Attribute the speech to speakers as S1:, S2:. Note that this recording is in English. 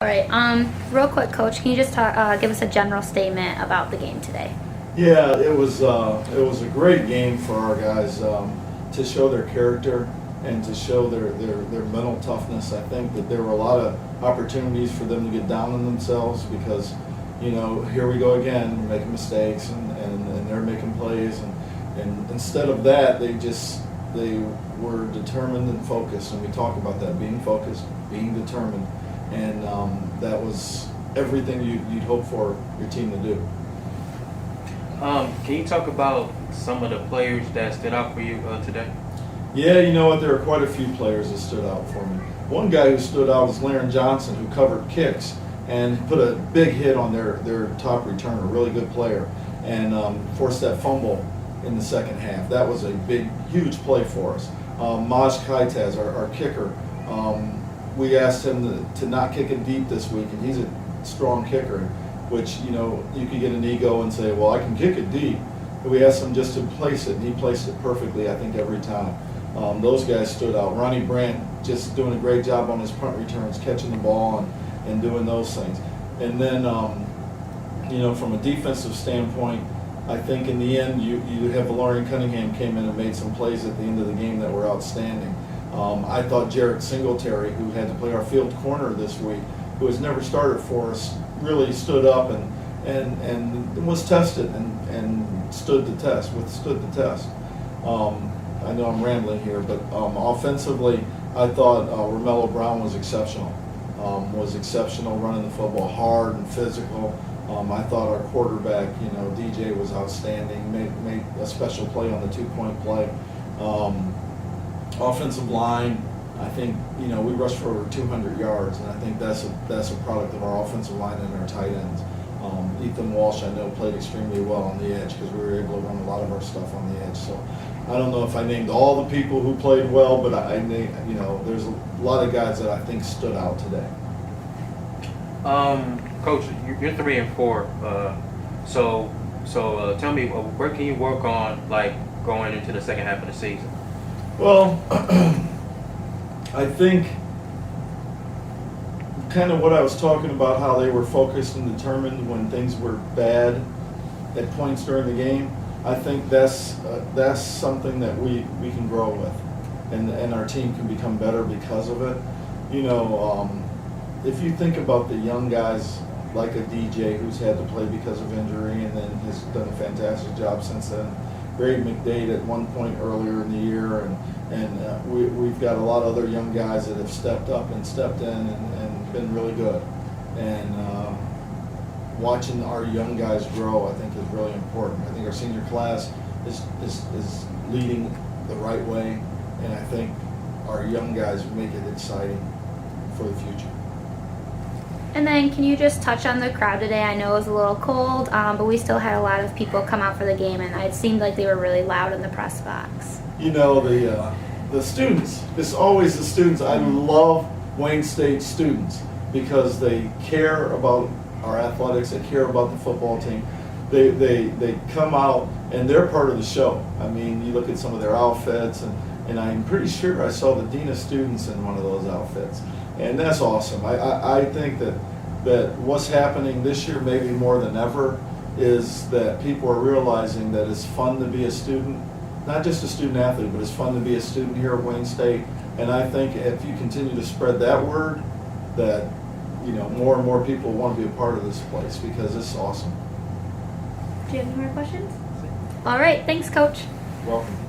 S1: All right. Real quick, Coach, can you just give us a general statement about the game today?
S2: Yeah, it was a great game for our guys to show their character and to show their mental toughness. I think that there were a lot of opportunities for them to get down on themselves because, here we go again, making mistakes and they're making plays and instead of that, they were determined and focused, and we talk about that, being focused, being determined, and that was everything you'd hope for your team to do.
S3: Can you talk about some of the players that stood out for you today?
S2: Yeah, you know what? There are quite a few players that stood out for me. One guy who stood out was Laren Johnson, who covered kicks and put a big hit on their top returner, a really good player, and forced that fumble in the second half. That was a big, huge play for us. Maj Kaitaz, our kicker, we asked him to not kick it deep this week, and he's a strong kicker, which, you could get an ego and say, well, I can kick it deep. But we asked him just to place it, and he placed it perfectly, I think, every time. Those guys stood out. Ronnie Brandt just doing a great job on his punt returns, catching the ball and doing those things. And then, from a defensive standpoint, I think in the end you have Valorian Cunningham came in and made some plays at the end of the game that were outstanding. I thought Jarrett Singletary, who had to play our field corner this week, who has never started for us, really stood up and was tested and withstood the test. I know I'm rambling here, but offensively, I thought Romello Brown was exceptional. Running the football hard and physical. I thought our quarterback, DJ, was outstanding. Made a special play on the 2-point play. Offensive line, I think we rushed for over 200 yards, and I think that's a product of our offensive line and our tight ends. Ethan Walsh, I know, played extremely well on the edge because we were able to run a lot of our stuff on the edge. So I don't know if I named all the people who played well, but I named, there's a lot of guys that I think stood out today.
S3: Coach, you're 3-4. So tell me, where can you work on, going into the second half of the season?
S2: Well, I think kind of what I was talking about, how they were focused and determined when things were bad at points during the game. I think that's something that we can grow with, and our team can become better because of it. If you think about the young guys like a DJ who's had to play because of injury and then has done a fantastic job since then. Greg McDade at one point earlier in the year, and we've got a lot of other young guys that have stepped up and stepped in and been really good. And watching our young guys grow, I think, is really important. I think our senior class is leading the right way, and I think our young guys make it exciting for the future.
S1: And then can you just touch on the crowd today? I know it was a little cold, but we still had a lot of people come out for the game, and it seemed like they were really loud in the press box.
S2: The students, it's always the students. I love Wayne State students because they care about our athletics, they care about the football team. They come out and they're part of the show. I mean, you look at some of their outfits, and I'm pretty sure I saw the dean of students in one of those outfits. And that's awesome. I think that what's happening this year, maybe more than ever, is that people are realizing that it's fun to be a student, not just a student athlete, but it's fun to be a student here at Wayne State. And I think if you continue to spread that word, that more and more people want to be a part of this place because it's awesome.
S1: Do you have any more questions? All right. Thanks, Coach.
S2: Welcome.